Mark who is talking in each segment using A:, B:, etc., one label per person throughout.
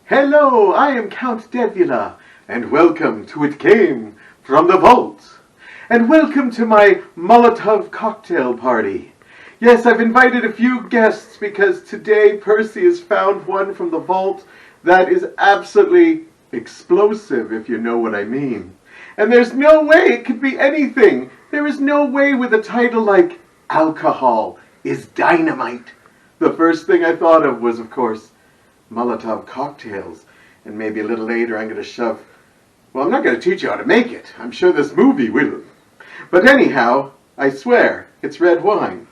A: Hello, I am Count Devula, and welcome to It Came from the Vault. And welcome to my Molotov cocktail party. Yes, I've invited a few guests because today Percy has found one from the vault that is absolutely explosive, if you know what I mean. And there's no way it could be anything. There is no way with a title like Alcohol is Dynamite. The first thing I thought of was, of course, Molotov cocktails. And maybe a little later I'm going to shove... Well, I'm not going to teach you how to make it. I'm sure this movie will. But anyhow, I swear, it's red wine.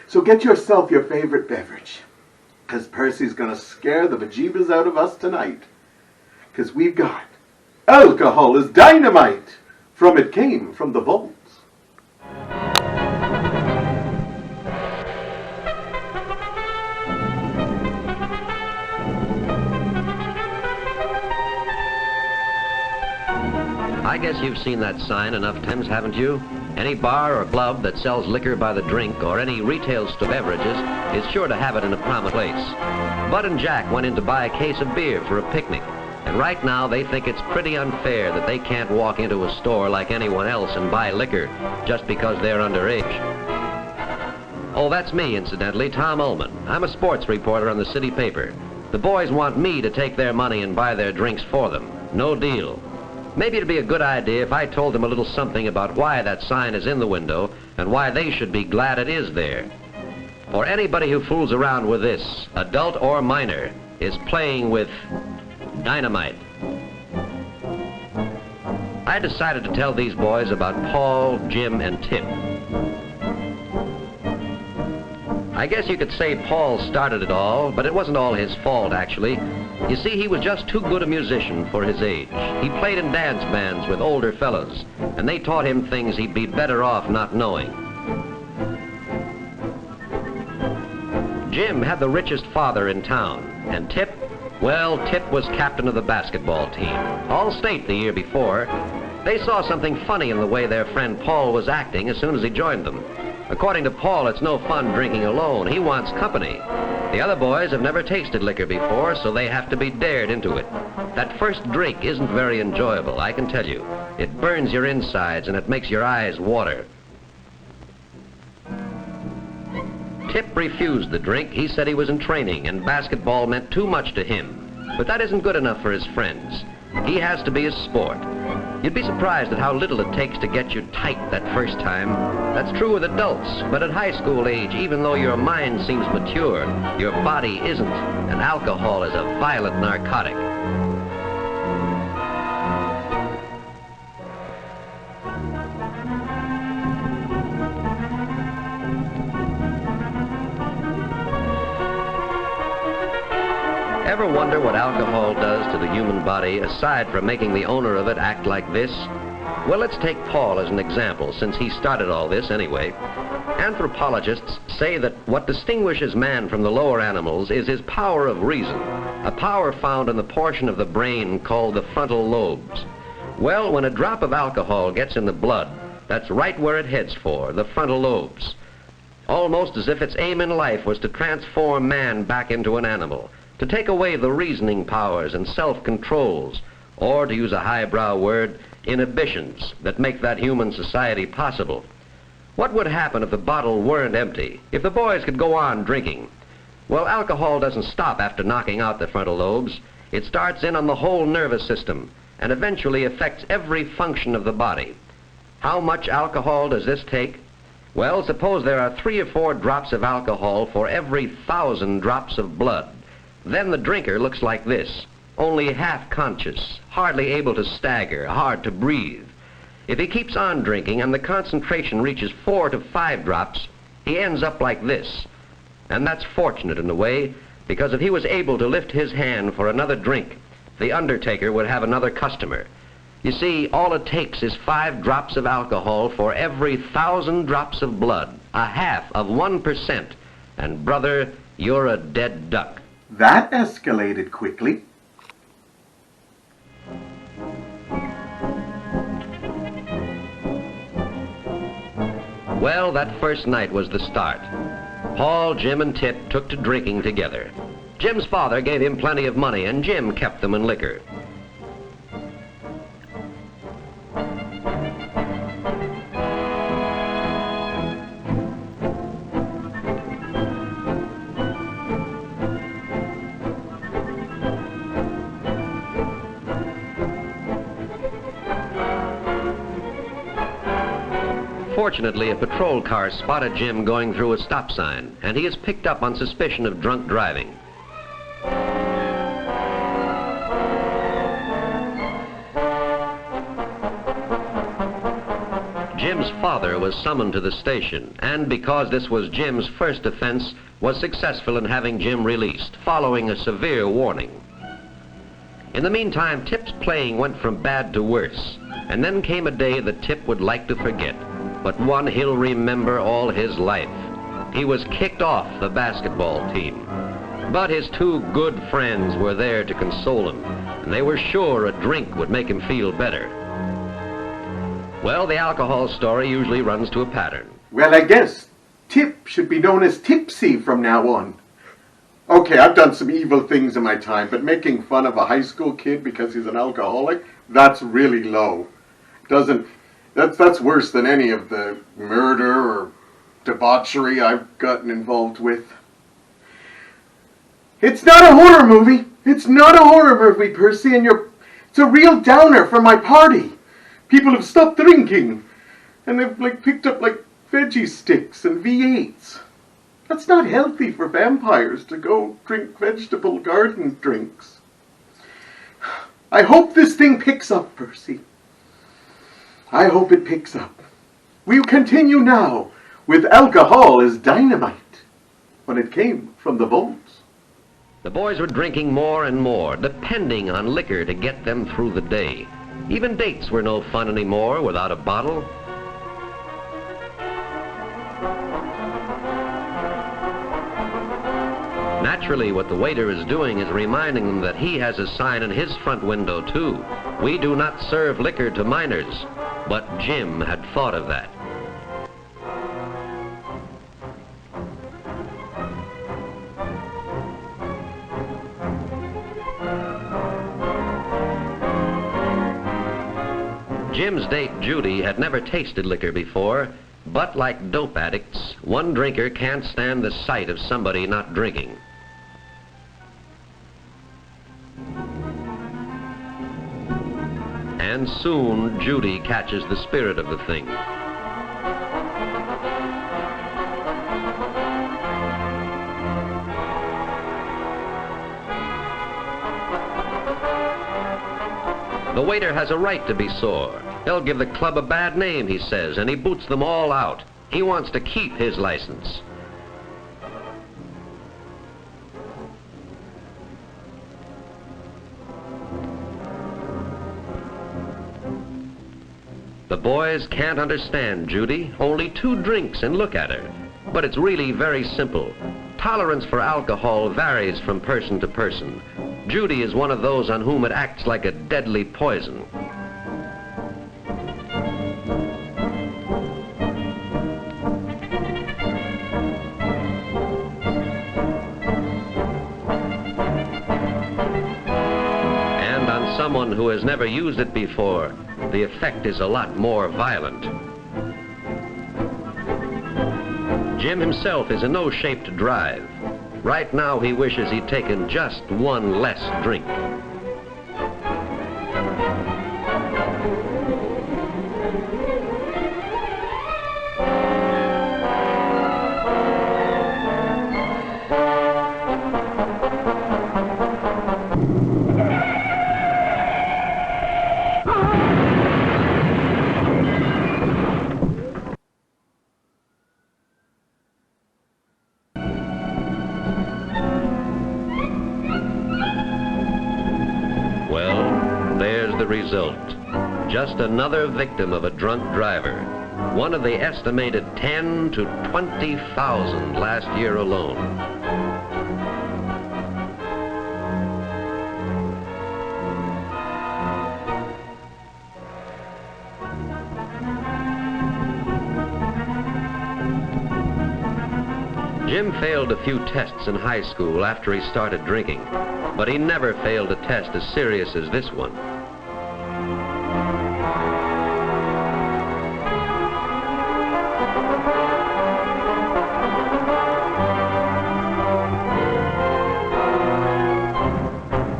A: So get yourself your favorite beverage. Because Percy's going to scare the bejeebas out of us tonight. Because we've got Alcohol is Dynamite from It Came from the Vault.
B: I guess you've seen that sign enough times, haven't you? Any bar or club that sells liquor by the drink or any retail store beverages is sure to have it in a prominent place. Bud and Jack went in to buy a case of beer for a picnic, and right now they think it's pretty unfair that they can't walk into a store like anyone else and buy liquor just because they're underage. Oh, that's me, incidentally, Tom Ullman. I'm a sports reporter on the city paper. The boys want me to take their money and buy their drinks for them. No deal. Maybe it'd be a good idea if I told them a little something about why that sign is in the window and why they should be glad it is there. For anybody who fools around with this, adult or minor, is playing with dynamite. I decided to tell these boys about Paul, Jim, and Tip. I guess you could say Paul started it all, but it wasn't all his fault, actually. You see, he was just too good a musician for his age. He played in dance bands with older fellows, and they taught him things he'd be better off not knowing. Jim had the richest father in town, and Tip, well, Tip was captain of the basketball team, all state the year before. They saw something funny in the way their friend Paul was acting as soon as he joined them. According to Paul, it's no fun drinking alone. He wants company. The other boys have never tasted liquor before, so they have to be dared into it. That first drink isn't very enjoyable, I can tell you. It burns your insides and it makes your eyes water. Tip refused the drink. He said he was in training and basketball meant too much to him. But that isn't good enough for his friends. He has to be a sport. You'd be surprised at how little it takes to get you tight that first time. That's true with adults, but at high school age, even though your mind seems mature, your body isn't, and alcohol is a violent narcotic. Ever wonder what alcohol does to the human body, aside from making the owner of it act like this? Well, let's take Paul as an example, since he started all this anyway. Anthropologists say that what distinguishes man from the lower animals is his power of reason, a power found in the portion of the brain called the frontal lobes. Well, when a drop of alcohol gets in the blood, that's right where it heads for, the frontal lobes. Almost as if its aim in life was to transform man back into an animal, to take away the reasoning powers and self-controls, or to use a highbrow word, inhibitions that make that human society possible. What would happen if the bottle weren't empty, if the boys could go on drinking? Well, alcohol doesn't stop after knocking out the frontal lobes. It starts in on the whole nervous system and eventually affects every function of the body. How much alcohol does this take? Well, suppose there are 3 or 4 drops of alcohol for every 1,000 drops of blood. Then the drinker looks like this, only half conscious, hardly able to stagger, hard to breathe. If he keeps on drinking and the concentration reaches 4 to 5 drops, he ends up like this. And that's fortunate in a way, because if he was able to lift his hand for another drink, the undertaker would have another customer. You see, all it takes is 5 drops of alcohol for every 1,000 drops of blood, a half of 1%. And brother, you're a dead duck.
A: That escalated quickly.
B: Well, that first night was the start. Paul, Jim, and Tip took to drinking together. Jim's father gave him plenty of money, and Jim kept them in liquor. Fortunately, a patrol car spotted Jim going through a stop sign, and he is picked up on suspicion of drunk driving. Jim's father was summoned to the station, and because this was Jim's first offense, was successful in having Jim released, following a severe warning. In the meantime, Tip's playing went from bad to worse, and then came a day that Tip would like to forget, but one he'll remember all his life. He was kicked off the basketball team, but his two good friends were there to console him, and they were sure a drink would make him feel better. Well, the alcohol story usually runs to a pattern.
A: Well, I guess Tip should be known as Tipsy from now on. Okay, I've done some evil things in my time, but making fun of a high school kid because he's an alcoholic, that's really low. That's worse than any of the murder or debauchery I've gotten involved with. It's not a horror movie. It's not a horror movie, Percy, and it's a real downer for my party. People have stopped drinking, and they've picked up veggie sticks and V8s. That's not healthy for vampires to go drink vegetable garden drinks. I hope this thing picks up, Percy. I hope it picks up. We'll continue now with Alcohol is Dynamite, when it came from the vaults.
B: The boys were drinking more and more, depending on liquor to get them through the day. Even dates were no fun anymore without a bottle. Naturally, what the waiter is doing is reminding them that he has a sign in his front window, too. We do not serve liquor to minors. But Jim had thought of that. Jim's date, Judy, had never tasted liquor before, but like dope addicts, one drinker can't stand the sight of somebody not drinking. And soon, Judy catches the spirit of the thing. The waiter has a right to be sore. He'll give the club a bad name, he says, and he boots them all out. He wants to keep his license. The boys can't understand Judy. Only 2 drinks and look at her. But it's really very simple. Tolerance for alcohol varies from person to person. Judy is one of those on whom it acts like a deadly poison. And on someone who has never used it before, the effect is a lot more violent. Jim himself is in no shape to drive. Right now he wishes he'd taken just one less drink. The result. Just another victim of a drunk driver. One of the estimated 10 to 20,000 last year alone. Jim Jim failed a few tests in high school after he started drinking, but he never failed a test as serious as this one.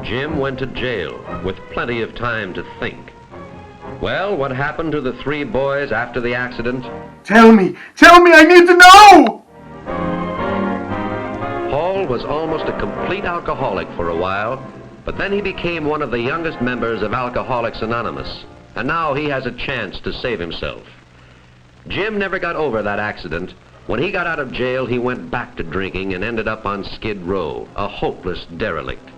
B: Jim went to jail with plenty of time to think. Well, what happened to the three boys after the accident?
A: Tell me, I need to know!
B: Paul was almost a complete alcoholic for a while, but then he became one of the youngest members of Alcoholics Anonymous, and now he has a chance to save himself. Jim never got over that accident. When he got out of jail, he went back to drinking and ended up on Skid Row, a hopeless derelict.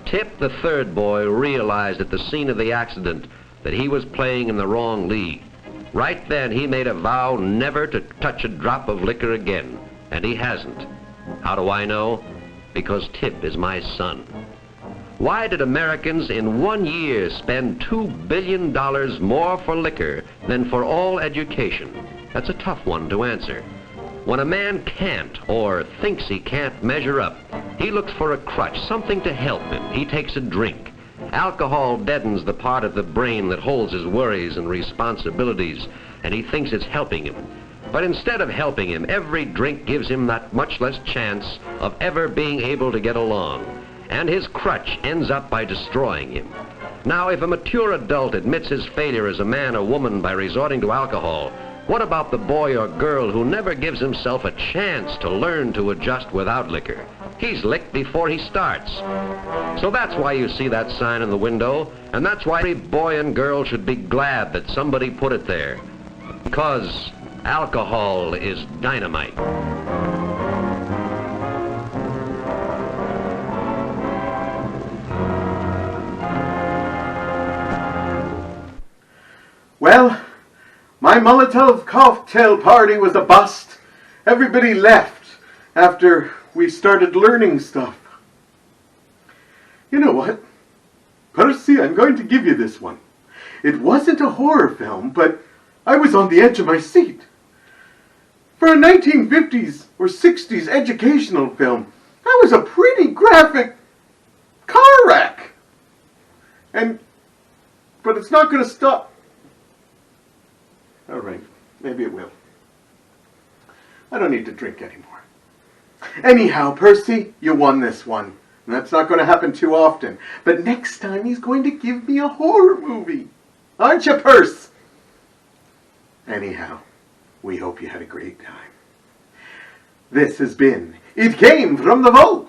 B: Tip, the third boy, realized at the scene of the accident that he was playing in the wrong league. Right then, he made a vow never to touch a drop of liquor again, and he hasn't. How do I know? Because Tip is my son. Why did Americans in 1 year spend $2 billion more for liquor than for all education? That's a tough one to answer. When a man can't or thinks he can't measure up, he looks for a crutch, something to help him. He takes a drink. Alcohol deadens the part of the brain that holds his worries and responsibilities, and he thinks it's helping him. But instead of helping him, every drink gives him that much less chance of ever being able to get along, and his crutch ends up by destroying him. Now, if a mature adult admits his failure as a man or woman by resorting to alcohol, what about the boy or girl who never gives himself a chance to learn to adjust without liquor? He's licked before he starts. So that's why you see that sign in the window, and that's why every boy and girl should be glad that somebody put it there. Because alcohol is dynamite.
A: Well, my Molotov cocktail party was a bust. Everybody left after we started learning stuff. You know what? Percy, I'm going to give you this one. It wasn't a horror film, but I was on the edge of my seat. For a 1950s or 60s educational film, that was a pretty graphic car wreck. But it's not going to stop. All right, maybe it will. I don't need to drink anymore. Anyhow, Percy, you won this one. And that's not going to happen too often. But next time he's going to give me a horror movie. Aren't you, Perce? Anyhow, we hope you had a great time. This has been It Came from the Vault.